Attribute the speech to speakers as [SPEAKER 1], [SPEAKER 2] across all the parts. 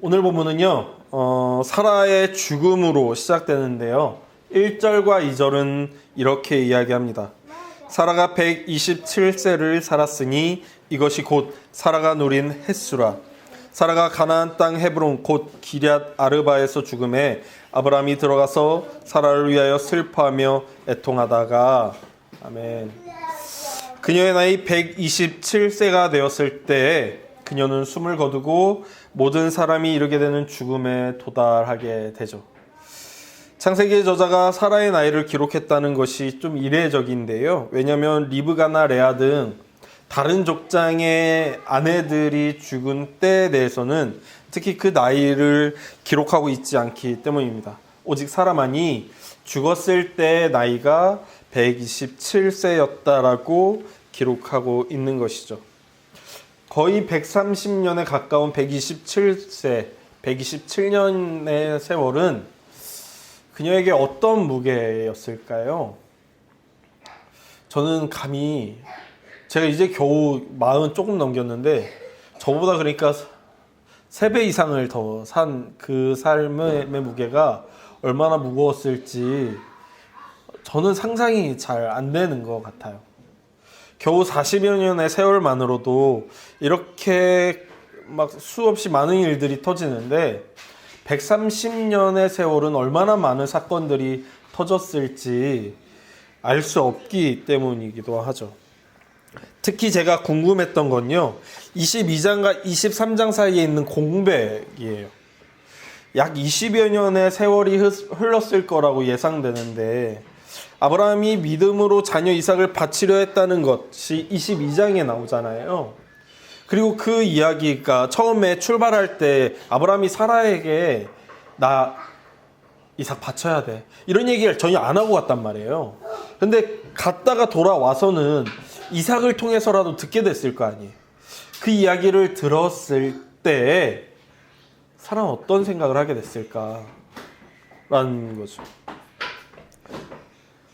[SPEAKER 1] 오늘 본문은요, 사라의 죽음으로 시작되는데요. 1절과 2절은 이렇게 이야기합니다. 사라가 127세를 살았으니 이것이 곧 사라가 누린 햇수라. 사라가 가나안 땅 헤브론 곧 기럇 아르바에서 죽음에 아브라함이 들어가서 사라를 위하여 슬퍼하며 애통하다가 아멘. 그녀의 나이 127세가 되었을 때 그녀는 숨을 거두고 모든 사람이 이르게 되는 죽음에 도달하게 되죠. 창세기의 저자가 사라의 나이를 기록했다는 것이 좀 이례적인데요. 왜냐하면 리브가나 레아 등 다른 족장의 아내들이 죽은 때에 대해서는 특히 그 나이를 기록하고 있지 않기 때문입니다. 오직 사라만이 죽었을 때의 나이가 127세였다라고 기록하고 있는 것이죠. 거의 130년에 가까운 127세, 127년의 세월은 그녀에게 어떤 무게였을까요? 저는 감히 제가 이제 겨우 40 조금 넘겼는데 저보다 그러니까 3배 이상을 더 산 그 삶의 무게가 얼마나 무거웠을지 저는 상상이 잘 안 되는 것 같아요. 겨우 40여 년의 세월만으로도 이렇게 막 수없이 많은 일들이 터지는데 130년의 세월은 얼마나 많은 사건들이 터졌을지 알 수 없기 때문이기도 하죠. 특히 제가 궁금했던 건요, 22장과 23장 사이에 있는 공백이에요. 약 20여 년의 세월이 흘렀을 거라고 예상되는데 아브라함이 믿음으로 자녀 이삭을 바치려 했다는 것이 22장에 나오잖아요. 그리고 그 이야기가 처음에 출발할 때 아브라함이 사라에게 나 이삭 바쳐야 돼, 이런 얘기를 전혀 안 하고 갔단 말이에요. 근데 갔다가 돌아와서는 이삭을 통해서라도 듣게 됐을 거 아니에요. 그 이야기를 들었을 때 사라는 어떤 생각을 하게 됐을까라는 거죠.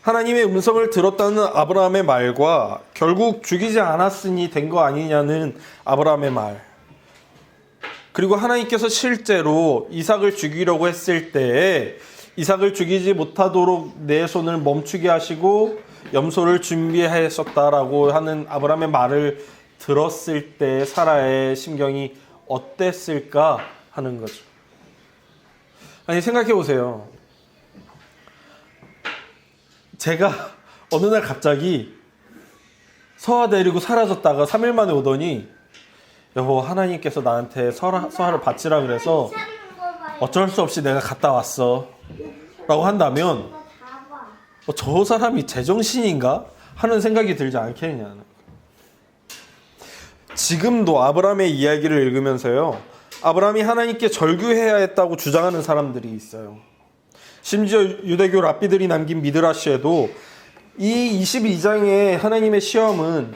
[SPEAKER 1] 하나님의 음성을 들었다는 아브라함의 말과 결국 죽이지 않았으니 된 거 아니냐는 아브라함의 말, 그리고 하나님께서 실제로 이삭을 죽이려고 했을 때 이삭을 죽이지 못하도록 내 손을 멈추게 하시고 염소를 준비하셨다라고 하는 아브라함의 말을 들었을 때 사라의 심경이 어땠을까 하는 거죠. 아니, 생각해 보세요. 제가 어느 날 갑자기 서하 데리고 사라졌다가 3일 만에 오더니 여보, 하나님께서 나한테 서하를 바치라 그래서 어쩔 수 없이 내가 갔다 왔어 라고 한다면 저 사람이 제정신인가 하는 생각이 들지 않겠냐는. 지금도 아브라함의 이야기를 읽으면서요, 아브라함이 하나님께 절규해야 했다고 주장하는 사람들이 있어요. 심지어 유대교 랍비들이 남긴 미드라시에도 이 22장의 하나님의 시험은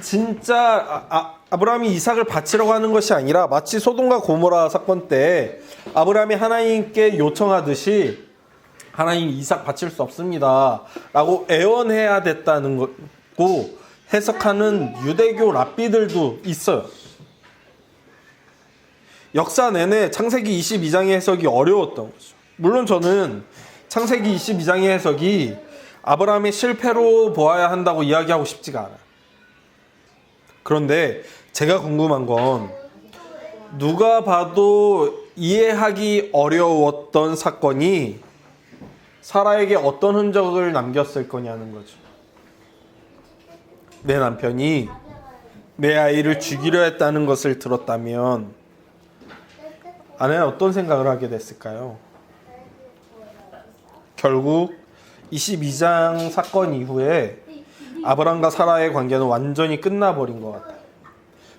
[SPEAKER 1] 진짜 아브라함이 이삭을 바치려고 하는 것이 아니라 마치 소돔과 고모라 사건 때 아브라함이 하나님께 요청하듯이 하나님 이삭 바칠 수 없습니다 라고 애원해야 됐다는 거고 해석하는 유대교 랍비들도 있어요. 역사 내내 창세기 22장의 해석이 어려웠던 거죠. 물론 저는 창세기 22장의 해석이 아브라함의 실패로 보아야 한다고 이야기하고 싶지가 않아요. 그런데 제가 궁금한 건 누가 봐도 이해하기 어려웠던 사건이 사라에게 어떤 흔적을 남겼을 거냐는 거죠. 내 남편이 내 아이를 죽이려 했다는 것을 들었다면 아내는 어떤 생각을 하게 됐을까요? 결국 22장 사건 이후에 아브람과 사라의 관계는 완전히 끝나버린 것 같아요.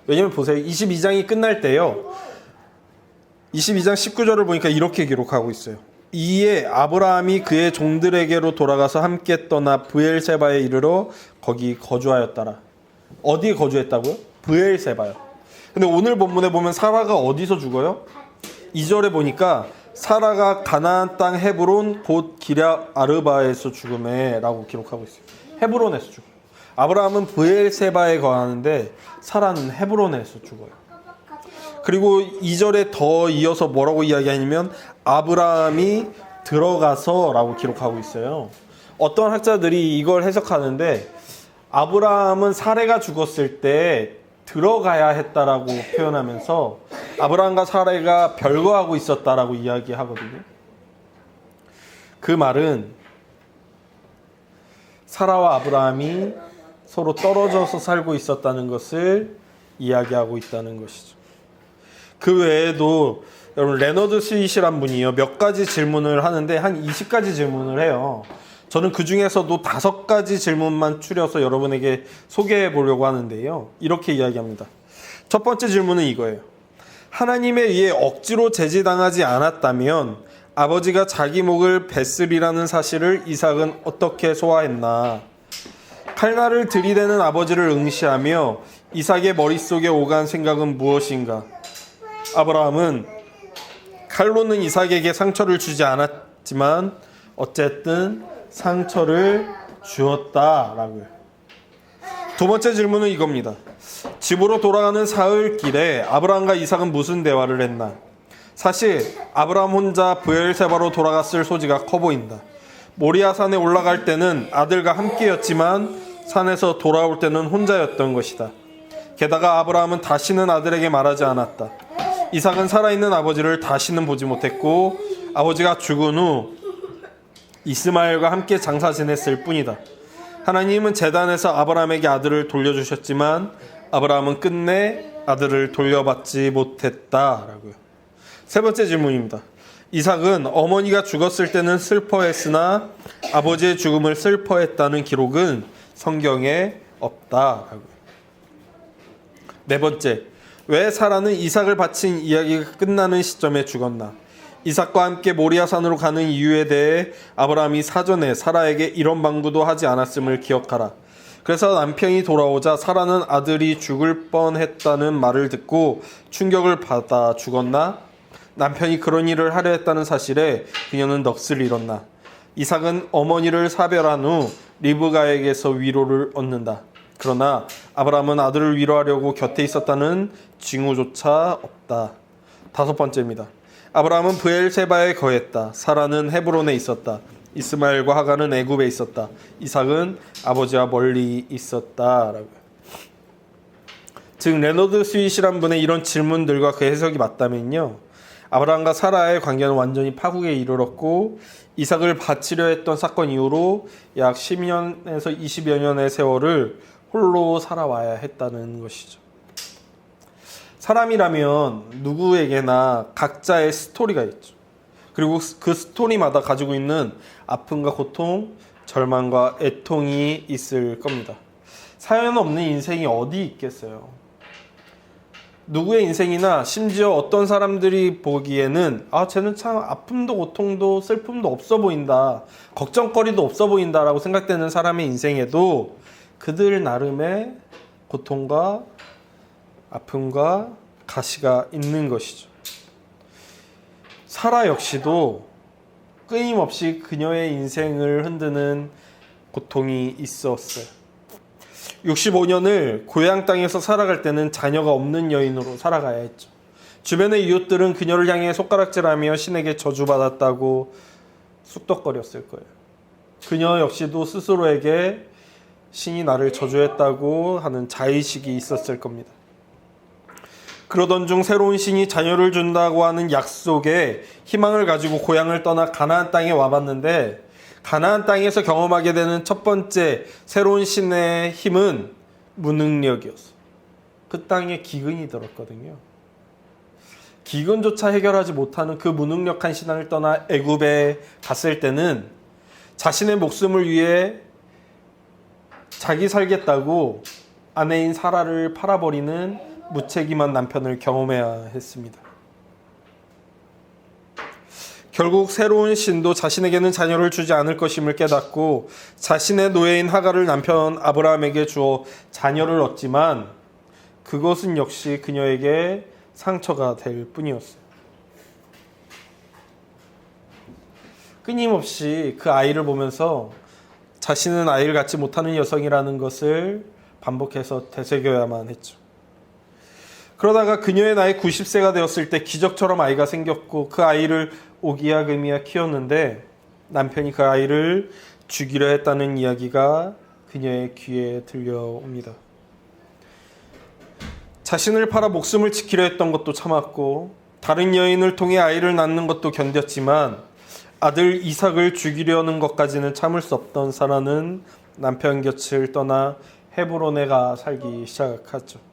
[SPEAKER 1] 왜냐면 보세요. 22장이 끝날 때요, 22장 19절을 보니까 이렇게 기록하고 있어요. 이에 아브라함이 그의 종들에게로 돌아가서 함께 떠나 브엘세바에 이르러 거기 거주하였더라. 어디에 거주했다고요? 브엘세바요. 근데 오늘 본문에 보면 사라가 어디서 죽어요? 2절에 보니까 사라가 가나안 땅 헤브론 곧 기럇 아르바에서 죽음에 라고 기록하고 있어요. 헤브론에서 죽어요. 아브라함은 브엘세바에 거하는데 사라는 헤브론에서 죽어요. 그리고 2절에 더 이어서 뭐라고 이야기하냐면 아브라함이 들어가서 라고 기록하고 있어요. 어떤 학자들이 이걸 해석하는데 아브라함은 사레가 죽었을 때 들어가야 했다라고 표현하면서 아브라함과 사레가 별거하고 있었다라고 이야기하거든요. 그 말은 사라와 아브라함이 서로 떨어져서 살고 있었다는 것을 이야기하고 있다는 것이죠. 그 외에도 여러분 레너드 스윗이란 분이요 몇 가지 질문을 하는데 한 20가지 질문을 해요. 저는 그 중에서도 5가지 질문만 추려서 여러분에게 소개해 보려고 하는데요. 이렇게 이야기합니다. 첫 번째 질문은 이거예요. 하나님에 의해 억지로 제지당하지 않았다면 아버지가 자기 목을 뱄으리라는 사실을 이삭은 어떻게 소화했나? 칼날을 들이대는 아버지를 응시하며 이삭의 머릿속에 오간 생각은 무엇인가? 아브라함은 칼로는 이삭에게 상처를 주지 않았지만 어쨌든 상처를 주었다라고요. 두 번째 질문은 이겁니다. 집으로 돌아가는 사흘길에 아브라함과 이삭은 무슨 대화를 했나? 사실 아브라함 혼자 브엘세바로 돌아갔을 소지가 커 보인다. 모리아 산에 올라갈 때는 아들과 함께였지만 산에서 돌아올 때는 혼자였던 것이다. 게다가 아브라함은 다시는 아들에게 말하지 않았다. 이삭은 살아있는 아버지를 다시는 보지 못했고 아버지가 죽은 후 이스마엘과 함께 장사 지냈을 뿐이다. 하나님은 제단에서 아브라함에게 아들을 돌려주셨지만 아브라함은 끝내 아들을 돌려받지 못했다라고요. 세 번째 질문입니다. 이삭은 어머니가 죽었을 때는 슬퍼했으나 아버지의 죽음을 슬퍼했다는 기록은 성경에 없다라고요. 네 번째, 왜 사라는 이삭을 바친 이야기가 끝나는 시점에 죽었나? 이삭과 함께 모리아산으로 가는 이유에 대해 아브라함이 사전에 사라에게 이런 방구도 하지 않았음을 기억하라. 그래서 남편이 돌아오자 사라는 아들이 죽을 뻔했다는 말을 듣고 충격을 받아 죽었나? 남편이 그런 일을 하려 했다는 사실에 그녀는 넋을 잃었나? 이삭은 어머니를 사별한 후 리브가에게서 위로를 얻는다. 그러나 아브라함은 아들을 위로하려고 곁에 있었다는 징후조차 없다. 다섯 번째입니다. 아브라함은 브엘세바에 거했다. 사라는 헤브론에 있었다. 이스마엘과 하갈은 애굽에 있었다. 이삭은 아버지와 멀리 있었다. 즉 레너드 스윗이란 분의 이런 질문들과 그 해석이 맞다면요, 아브라함과 사라의 관계는 완전히 파국에 이르렀고 이삭을 바치려 했던 사건 이후로 약 10년에서 20여 년의 세월을 홀로 살아와야 했다는 것이죠. 사람이라면 누구에게나 각자의 스토리가 있죠. 그리고 그 스토리마다 가지고 있는 아픔과 고통, 절망과 애통이 있을 겁니다. 사연 없는 인생이 어디 있겠어요? 누구의 인생이나 심지어 어떤 사람들이 보기에는 쟤는 참 아픔도 고통도 슬픔도 없어 보인다, 걱정거리도 없어 보인다라고 생각되는 사람의 인생에도 그들 나름의 고통과 아픔과 가시가 있는 것이죠. 사라 역시도 끊임없이 그녀의 인생을 흔드는 고통이 있었어요. 65년을 고향 땅에서 살아갈 때는 자녀가 없는 여인으로 살아가야 했죠. 주변의 이웃들은 그녀를 향해 손가락질하며 신에게 저주받았다고 쑥덕거렸을 거예요. 그녀 역시도 스스로에게 신이 나를 저주했다고 하는 자의식이 있었을 겁니다. 그러던 중 새로운 신이 자녀를 준다고 하는 약속에 희망을 가지고 고향을 떠나 가나안 땅에 와봤는데, 가나안 땅에서 경험하게 되는 첫 번째 새로운 신의 힘은 무능력이었어. 그 땅에 기근이 들었거든요. 기근조차 해결하지 못하는 그 무능력한 신앙을 떠나 애굽에 갔을 때는 자신의 목숨을 위해 자기 살겠다고 아내인 사라를 팔아버리는 무책임한 남편을 경험해야 했습니다. 결국 새로운 신도 자신에게는 자녀를 주지 않을 것임을 깨닫고 자신의 노예인 하갈을 남편 아브라함에게 주어 자녀를 얻지만 그것은 역시 그녀에게 상처가 될 뿐이었어요. 끊임없이 그 아이를 보면서 자신은 아이를 갖지 못하는 여성이라는 것을 반복해서 되새겨야만 했죠. 그러다가 그녀의 나이 90세가 되었을 때 기적처럼 아이가 생겼고 그 아이를 오기야 금이야 키웠는데 남편이 그 아이를 죽이려 했다는 이야기가 그녀의 귀에 들려옵니다. 자신을 팔아 목숨을 지키려 했던 것도 참았고 다른 여인을 통해 아이를 낳는 것도 견뎠지만 아들 이삭을 죽이려는 것까지는 참을 수 없던 사라는 남편 곁을 떠나 헤브론에 가 살기 시작하죠.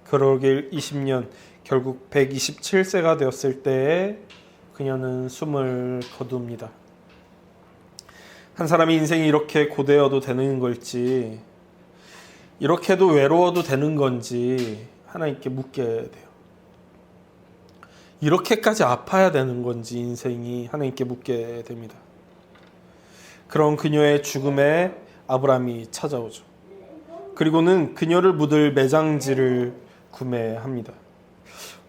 [SPEAKER 1] 그러길 20년, 결국 127세가 되었을 때에 그녀는 숨을 거둡니다. 한 사람의 인생이 이렇게 고되어도 되는 걸지, 이렇게도 외로워도 되는 건지 하나님께 묻게 돼요. 이렇게까지 아파야 되는 건지 인생이 하나님께 묻게 됩니다. 그런 그녀의 죽음에 아브라함이 찾아오죠. 그리고는 그녀를 묻을 매장지를 구매합니다.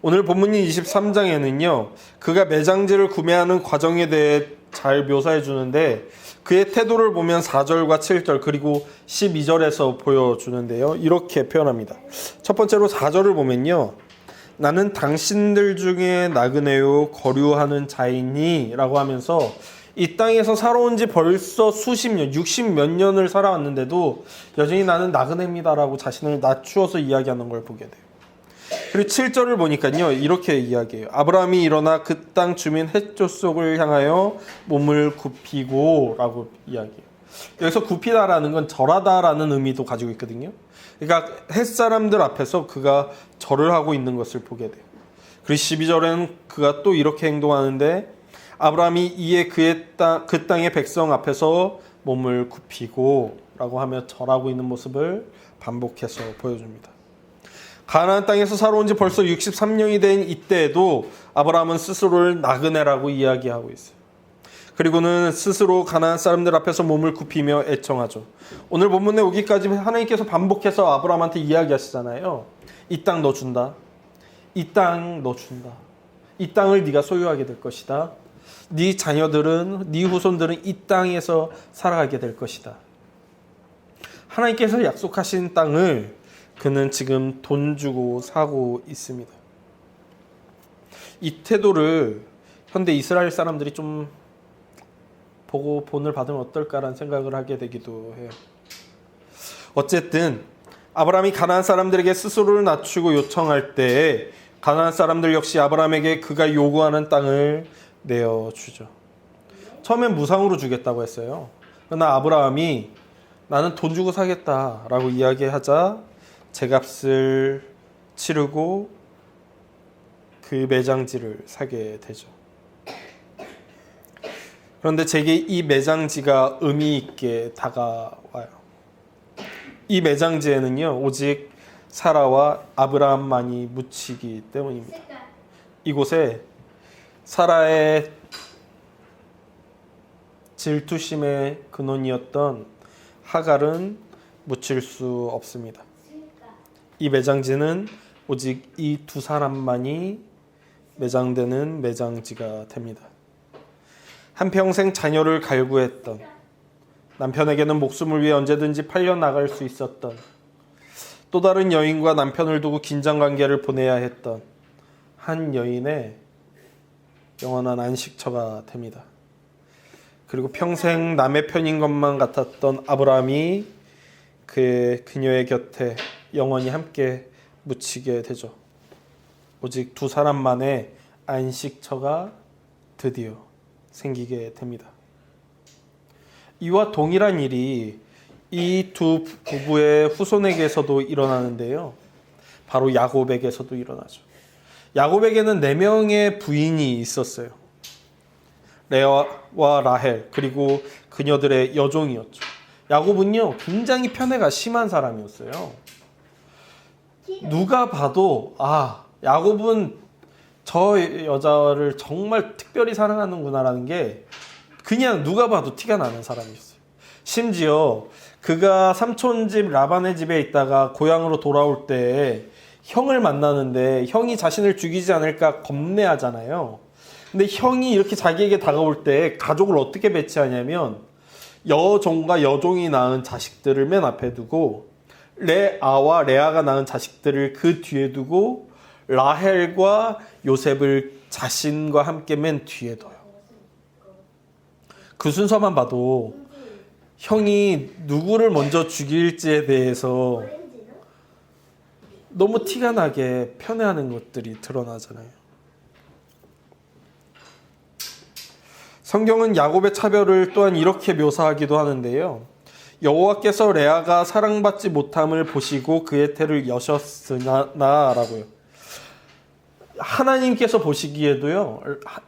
[SPEAKER 1] 오늘 본문인 23장에는요. 그가 매장지를 구매하는 과정에 대해 잘 묘사해 주는데 그의 태도를 보면 4절과 7절 그리고 12절에서 보여주는데요. 이렇게 표현합니다. 첫 번째로 4절을 보면요. 나는 당신들 중에 나그네요 거류하는 자이니 라고 하면서 이 땅에서 살아온 지 벌써 수십 년, 60 몇 년을 살아왔는데도 여전히 나는 나그네입니다 라고 자신을 낮추어서 이야기하는 걸 보게 돼요. 그리고 7절을 보니까요. 이렇게 이야기해요. 아브라함이 일어나 그 땅 주민 헷조 속을 향하여 몸을 굽히고 라고 이야기해요. 여기서 굽히다라는 건 절하다라는 의미도 가지고 있거든요. 그러니까 햇사람들 앞에서 그가 절을 하고 있는 것을 보게 돼요. 그리고 12절에는 그가 또 이렇게 행동하는데 아브라함이 이에 그 땅의 백성 앞에서 몸을 굽히고 라고 하며 절하고 있는 모습을 반복해서 보여줍니다. 가나안 땅에서 살아온 지 벌써 63년이 된 이때에도 아브라함은 스스로를 나그네라고 이야기하고 있어요. 그리고는 스스로 가나안 사람들 앞에서 몸을 굽히며 애청하죠. 오늘 본문에 오기까지 하나님께서 반복해서 아브라함한테 이야기하시잖아요. 이 땅 너 준다. 이 땅 너 준다. 이 땅을 네가 소유하게 될 것이다. 네 자녀들은, 네 후손들은 이 땅에서 살아가게 될 것이다. 하나님께서 약속하신 땅을 그는 지금 돈 주고 사고 있습니다. 이 태도를 현대 이스라엘 사람들이 좀 보고 본을 받으면 어떨까라는 생각을 하게 되기도 해요. 어쨌든 아브라함이 가나안 사람들에게 스스로를 낮추고 요청할 때 가나안 사람들 역시 아브라함에게 그가 요구하는 땅을 내어주죠. 처음엔 무상으로 주겠다고 했어요. 그러나 아브라함이 나는 돈 주고 사겠다라고 이야기하자 제값을 치르고 그 매장지를 사게 되죠. 그런데 제게 이 매장지가 의미 있게 다가와요. 이 매장지에는요, 오직 사라와 아브라함만이 묻히기 때문입니다. 이곳에 사라의 질투심의 근원이었던 하갈은 묻힐 수 없습니다. 이 매장지는 오직 이 두 사람만이 매장되는 매장지가 됩니다. 한평생 자녀를 갈구했던, 남편에게는 목숨을 위해 언제든지 팔려 나갈 수 있었던, 또 다른 여인과 남편을 두고 긴장관계를 보내야 했던 한 여인의 영원한 안식처가 됩니다. 그리고 평생 남의 편인 것만 같았던 아브라함이 그녀의 곁에 영원히 함께 묻히게 되죠. 오직 두 사람만의 안식처가 드디어 생기게 됩니다. 이와 동일한 일이 이 두 부부의 후손에게서도 일어나는데요. 바로 야곱에게서도 일어나죠. 야곱에게는 4명의 부인이 있었어요. 레아와 라헬 그리고 그녀들의 여종이었죠. 야곱은요 굉장히 편애가 심한 사람이었어요. 누가 봐도 야곱은 저 여자를 정말 특별히 사랑하는구나라는 게 그냥 누가 봐도 티가 나는 사람이었어요. 심지어 그가 삼촌집 라반의 집에 있다가 고향으로 돌아올 때 형을 만나는데 형이 자신을 죽이지 않을까 겁내하잖아요. 근데 형이 이렇게 자기에게 다가올 때 가족을 어떻게 배치하냐면 여종과 여종이 낳은 자식들을 맨 앞에 두고 레아와 레아가 낳은 자식들을 그 뒤에 두고 라헬과 요셉을 자신과 함께 맨 뒤에 둬요. 그 순서만 봐도 형이 누구를 먼저 죽일지에 대해서 너무 티가 나게 편애하는 것들이 드러나잖아요. 성경은 야곱의 차별을 또한 이렇게 묘사하기도 하는데요. 여호와께서 레아가 사랑받지 못함을 보시고 그의 태를 여셨으나라고요. 하나님께서 보시기에도요,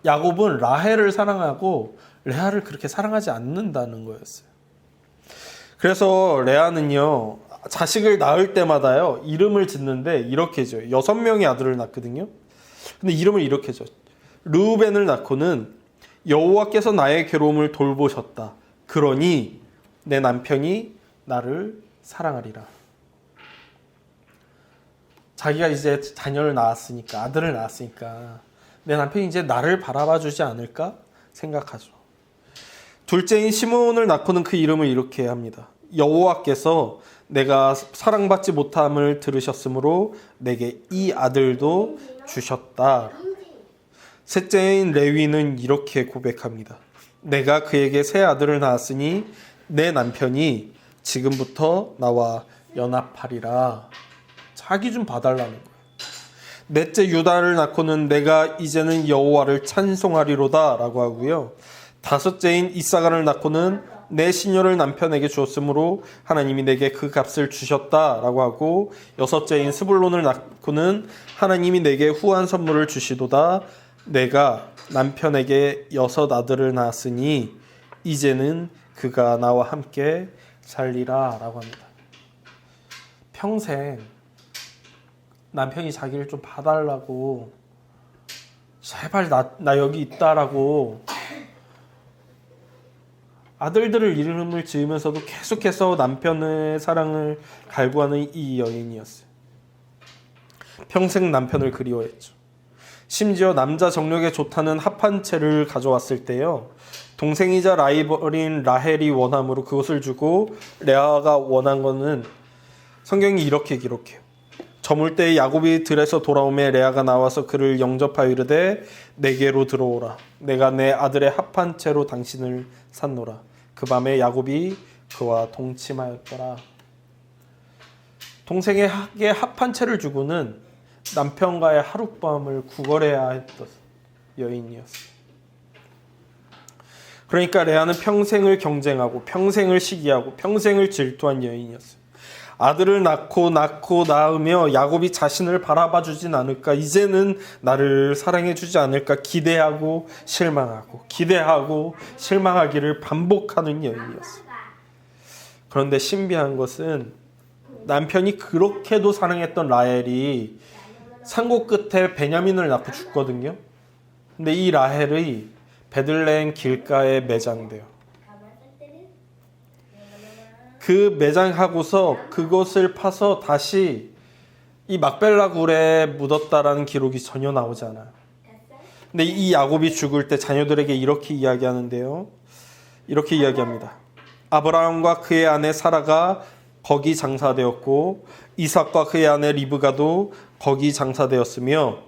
[SPEAKER 1] 야곱은 라헬을 사랑하고 레아를 그렇게 사랑하지 않는다는 거였어요. 그래서 레아는요, 자식을 낳을 때마다요, 이름을 짓는데 이렇게 죠. 6명의 아들을 낳거든요. 근데 이름을 이렇게 죠. 르우벤을 낳고는 여호와께서 나의 괴로움을 돌보셨다. 그러니 내 남편이 나를 사랑하리라. 자기가 이제 자녀를 낳았으니까, 아들을 낳았으니까 내 남편이 이제 나를 바라봐 주지 않을까 생각하죠. 둘째인 시므온을 낳고는 그 이름을 이렇게 합니다. 여호와께서 내가 사랑받지 못함을 들으셨으므로 내게 이 아들도 주셨다. 셋째인 레위는 이렇게 고백합니다. 내가 그에게 새 아들을 낳았으니 내 남편이 지금부터 나와 연합하리라. 자기 좀 봐달라는 거예요. 넷째 유다를 낳고는 내가 이제는 여호와를 찬송하리로다 라고 하고요. 다섯째인 이사가를 낳고는 내 시녀를 남편에게 주었으므로 하나님이 내게 그 값을 주셨다라고 하고, 여섯째인 스불론을 낳고는 하나님이 내게 후한 선물을 주시도다. 내가 남편에게 6 아들을 낳았으니 이제는 그가 나와 함께 살리라 라고 합니다. 평생 남편이 자기를 좀 봐달라고, 제발 나 여기 있다라고 아들들을 이름을 지으면서도 계속해서 남편의 사랑을 갈구하는 이 여인이었어요. 평생 남편을 그리워했죠. 심지어 남자 정력에 좋다는 합한채를 가져왔을 때요, 동생이자 라이벌인 라헬이 원함으로 그것을 주고 레아가 원한 거는 성경이 이렇게 기록해요. 저물 때 야곱이 들에서 돌아오매 레아가 나와서 그를 영접하여 이르되 내게로 들어오라. 내가 내 아들의 합한채로 당신을 샀노라. 그 밤에 야곱이 그와 동침하였더라. 동생에게 합한채를 주고는 남편과의 하룻밤을 구걸해야 했던 여인이었어요. 그러니까 레아는 평생을 경쟁하고 평생을 시기하고 평생을 질투한 여인이었어요. 아들을 낳으며 야곱이 자신을 바라봐 주진 않을까, 이제는 나를 사랑해 주지 않을까 기대하고 실망하고 기대하고 실망하기를 반복하는 여인이었어요. 그런데 신비한 것은 남편이 그렇게도 사랑했던 라헬이 산고 끝에 베냐민을 낳고 죽거든요. 근데 이 라헬이 베들레헴 길가에 매장돼요. 그 매장하고서 그것을 파서 다시 이 막벨라 굴에 묻었다라는 기록이 전혀 나오지 않아요. 근데 이 야곱이 죽을 때 자녀들에게 이렇게 이야기하는데요. 이렇게 이야기합니다. 아브라함과 그의 아내 사라가 거기 장사되었고 이삭과 그의 아내 리브가도 거기 장사되었으며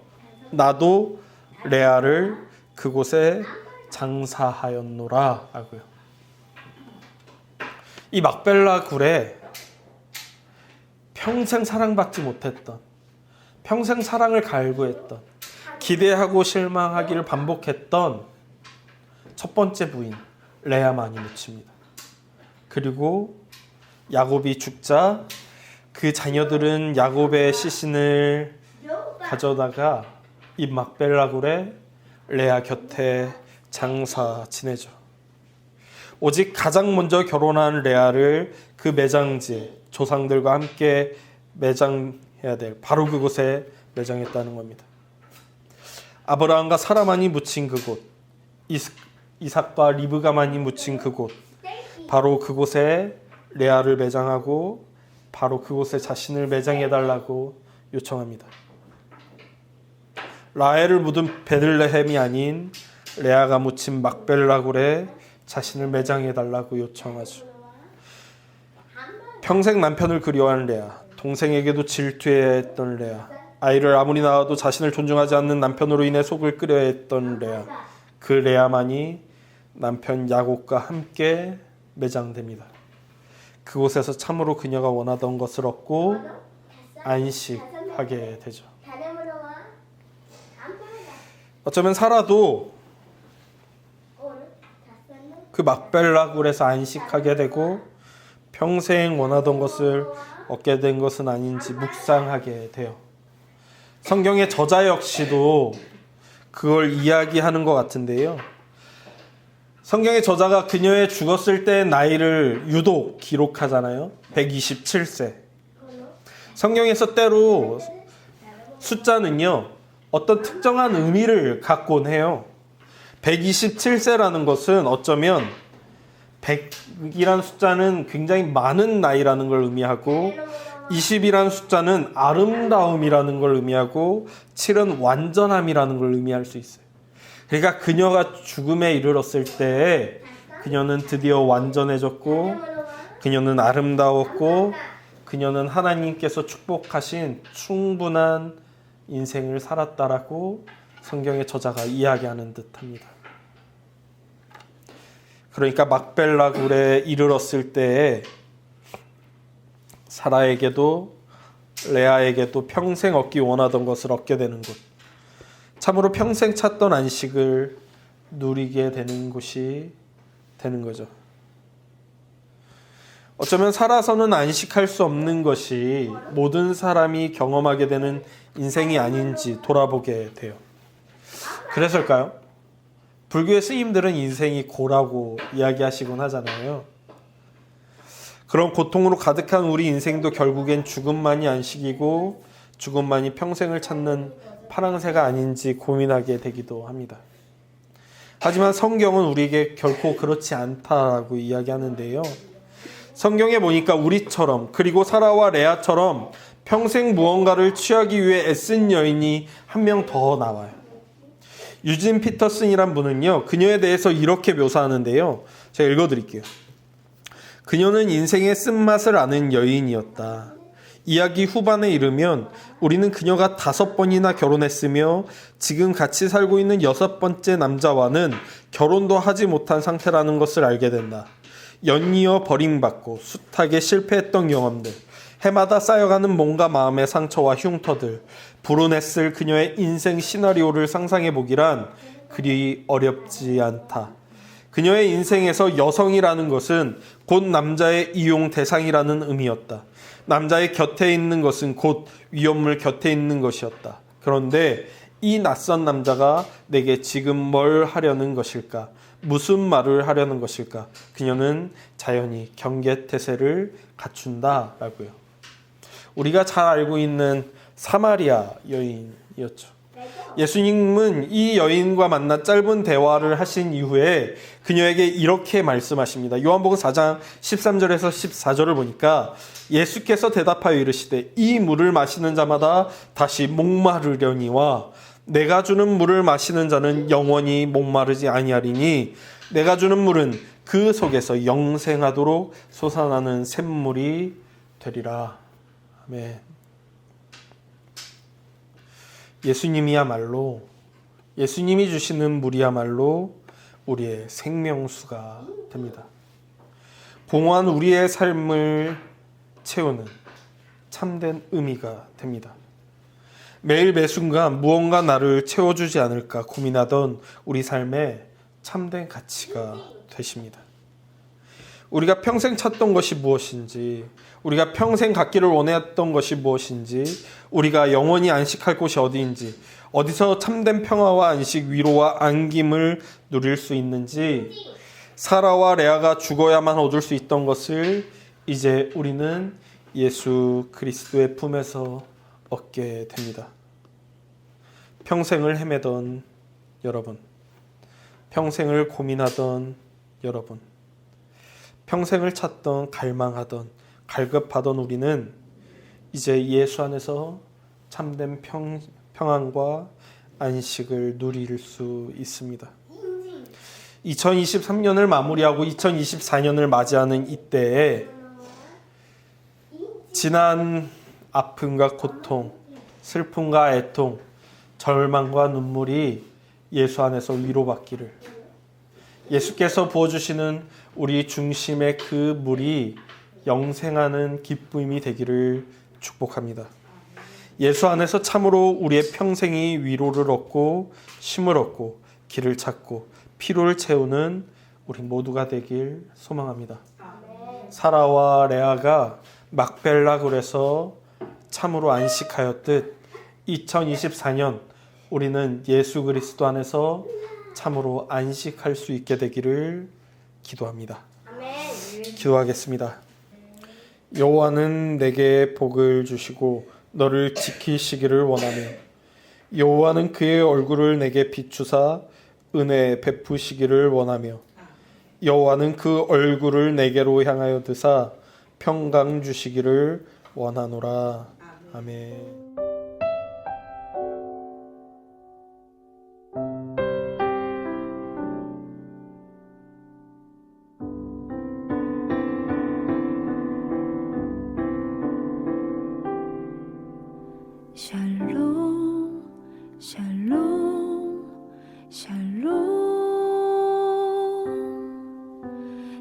[SPEAKER 1] 나도 레아를 그곳에 장사하였노라 하고요. 이 막벨라 굴에 평생 사랑받지 못했던, 평생 사랑을 갈구했던, 기대하고 실망하기를 반복했던 첫 번째 부인 레아만이 묻힙니다. 그리고 야곱이 죽자 그 자녀들은 야곱의 시신을 가져다가 이 막벨라 굴에 레아 곁에 장사 지내죠. 오직 가장 먼저 결혼한 레아를 그 매장지에 조상들과 함께 매장해야 될 바로 그곳에 매장했다는 겁니다. 아브라함과 사라만이 묻힌 그곳, 이삭과 리브가만이 묻힌 그곳, 바로 그곳에 레아를 매장하고 바로 그곳에 자신을 매장해달라고 요청합니다. 라헬을 묻은 베들레헴이 아닌 레아가 묻힌 막벨라 굴에 자신을 매장해달라고 요청하죠. 평생 남편을 그리워하는 레아, 동생에게도 질투했던 레아, 아이를 아무리 낳아도 자신을 존중하지 않는 남편으로 인해 속을 끓여했던 레아, 그 레아만이 남편 야곱과 함께 매장됩니다. 그곳에서 참으로 그녀가 원하던 것을 얻고 안식하게 되죠. 어쩌면 사라도 그 막벨라굴에서 안식하게 되고 평생 원하던 것을 얻게 된 것은 아닌지 묵상하게 돼요. 성경의 저자 역시도 그걸 이야기하는 것 같은데요. 성경의 저자가 그녀의 죽었을 때 나이를 유독 기록하잖아요. 127세. 성경에서 때로 숫자는요, 어떤 특정한 의미를 갖곤 해요. 127세라는 것은 어쩌면 100이라는 숫자는 굉장히 많은 나이라는 걸 의미하고 20이라는 숫자는 아름다움이라는 걸 의미하고 7은 완전함이라는 걸 의미할 수 있어요. 그러니까 그녀가 죽음에 이르렀을 때 그녀는 드디어 완전해졌고 그녀는 아름다웠고 그녀는 하나님께서 축복하신 충분한 인생을 살았다라고 성경의 저자가 이야기하는 듯합니다. 그러니까 막벨라굴에 이르렀을 때에 사라에게도 레아에게도 평생 얻기 원하던 것을 얻게 되는 곳, 참으로 평생 찾던 안식을 누리게 되는 곳이 되는 거죠. 어쩌면 살아서는 안식할 수 없는 것이 모든 사람이 경험하게 되는 인생이 아닌지 돌아보게 돼요. 그래서일까요? 불교의 스님들은 인생이 고라고 이야기하시곤 하잖아요. 그런 고통으로 가득한 우리 인생도 결국엔 죽음만이 안식이고 죽음만이 평생을 찾는 파랑새가 아닌지 고민하게 되기도 합니다. 하지만 성경은 우리에게 결코 그렇지 않다라고 이야기하는데요. 성경에 보니까 우리처럼 그리고 사라와 레아처럼 평생 무언가를 취하기 위해 애쓴 여인이 한 명 더 나와요. 유진 피터슨이란 분은요, 그녀에 대해서 이렇게 묘사하는데요. 제가 읽어드릴게요. 그녀는 인생의 쓴맛을 아는 여인이었다. 이야기 후반에 이르면 우리는 그녀가 5번이나 결혼했으며 지금 같이 살고 있는 6번째 남자와는 결혼도 하지 못한 상태라는 것을 알게 된다. 연이어 버림받고 숱하게 실패했던 경험들, 해마다 쌓여가는 몸과 마음의 상처와 흉터들, 불운했을 그녀의 인생 시나리오를 상상해 보기란 그리 어렵지 않다. 그녀의 인생에서 여성이라는 것은 곧 남자의 이용 대상이라는 의미였다. 남자의 곁에 있는 것은 곧 위험물 곁에 있는 것이었다. 그런데 이 낯선 남자가 내게 지금 뭘 하려는 것일까? 무슨 말을 하려는 것일까? 그녀는 자연히 경계태세를 갖춘다라고요. 우리가 잘 알고 있는 사마리아 여인이었죠. 예수님은 이 여인과 만나 짧은 대화를 하신 이후에 그녀에게 이렇게 말씀하십니다. 요한복음 4장 13절에서 14절을 보니까 예수께서 대답하여 이르시되 이 물을 마시는 자마다 다시 목마르려니와 내가 주는 물을 마시는 자는 영원히 목마르지 아니하리니 내가 주는 물은 그 속에서 영생하도록 솟아나는 샘물이 되리라. 아멘. 예수님이 주시는 물이야말로 우리의 생명수가 됩니다. 공허한 우리의 삶을 채우는 참된 의미가 됩니다. 매일 매순간 무언가 나를 채워주지 않을까 고민하던 우리 삶에 참된 가치가 되십니다. 우리가 평생 찾던 것이 무엇인지, 우리가 평생 갖기를 원했던 것이 무엇인지, 우리가 영원히 안식할 곳이 어디인지, 어디서 참된 평화와 안식, 위로와 안김을 누릴 수 있는지, 사라와 레아가 죽어야만 얻을 수 있던 것을 이제 우리는 예수 그리스도의 품에서 얻게 됩니다. 평생을 헤매던 여러분, 평생을 고민하던 여러분, 평생을 찾던 갈망하던 갈급하던 우리는 이제 예수 안에서 참된 평안과 안식을 누릴 수 있습니다. 2023년을 마무리하고 2024년을 맞이하는 이때에 지난 아픔과 고통, 슬픔과 애통, 절망과 눈물이 예수 안에서 위로받기를, 예수께서 부어주시는 우리 중심의 그 물이 영생하는 기쁨이 되기를 축복합니다. 예수 안에서 참으로 우리의 평생이 위로를 얻고 쉼을 얻고 길을 찾고 피로를 채우는 우리 모두가 되길 소망합니다. 사라와 레아가 막벨라 굴에서 참으로 안식하였듯 2024년 우리는 예수 그리스도 안에서 참으로 안식할 수 있게 되기를 기도합니다. 기도하겠습니다. 여호와는 내게 복을 주시고 너를 지키시기를 원하며 여호와는 그의 얼굴을 내게 비추사 은혜 베푸시기를 원하며 여호와는 그 얼굴을 내게로 향하여 드사 평강 주시기를 원하노라. 아멘.
[SPEAKER 2] 샬롬 샬롬 샬롬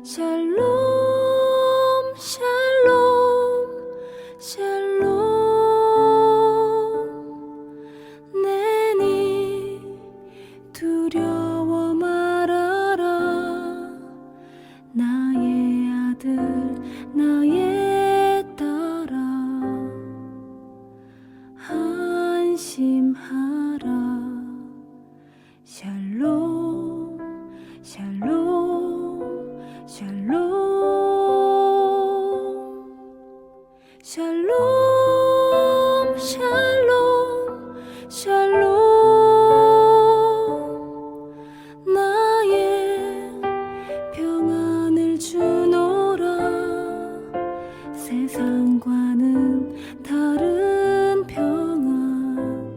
[SPEAKER 2] 샬롬 샬롬 샬롬 내니 두려워 말아라 나의 아들 나의 딸아 안심하라 샬롬 샬롬 샬롬 샬롬 샬롬 샬롬 나의 평안을 주노라 세상과는 다른 평안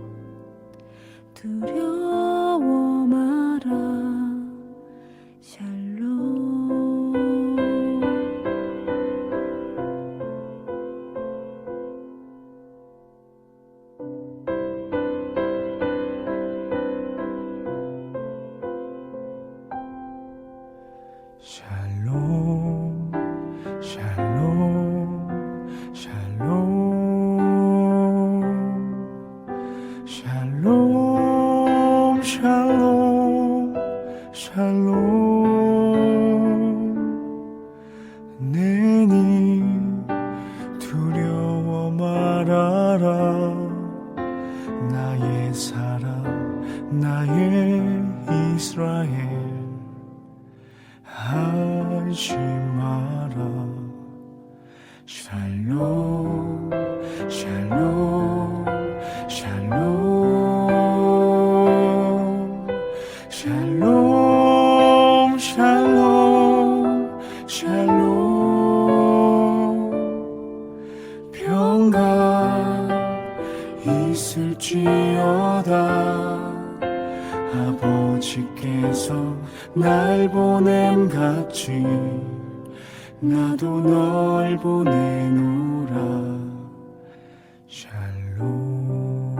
[SPEAKER 2] 두려워 마라 샬롬
[SPEAKER 3] 샬롬 샬롬 샬롬 샬롬 샬롬 샬롬 내니 두려워 말아라 나의 사랑 나의 이스라엘 안심하라 샬롬 샬롬 샬롬 샬롬 샬롬 샬롬 평강 있을지어다 아버지께서 날 보냄 같이 나도 널 보내노라 샬롬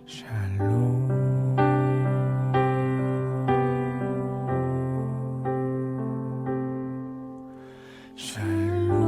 [SPEAKER 3] 샬롬 샬롬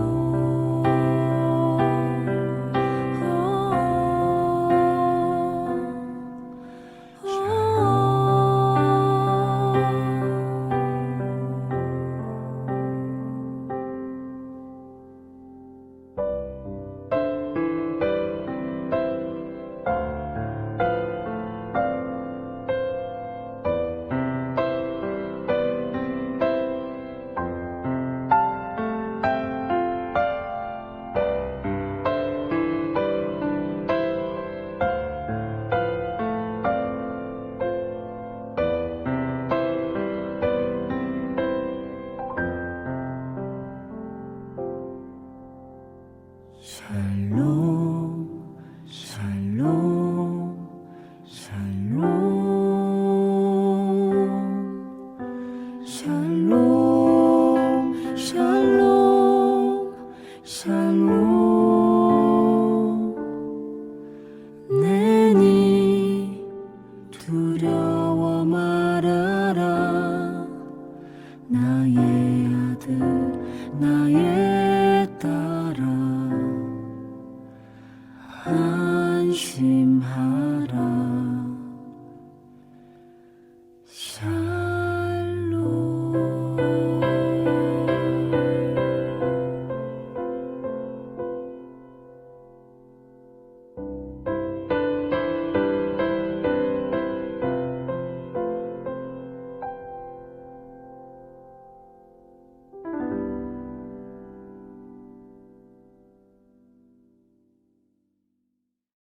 [SPEAKER 2] 나의 딸아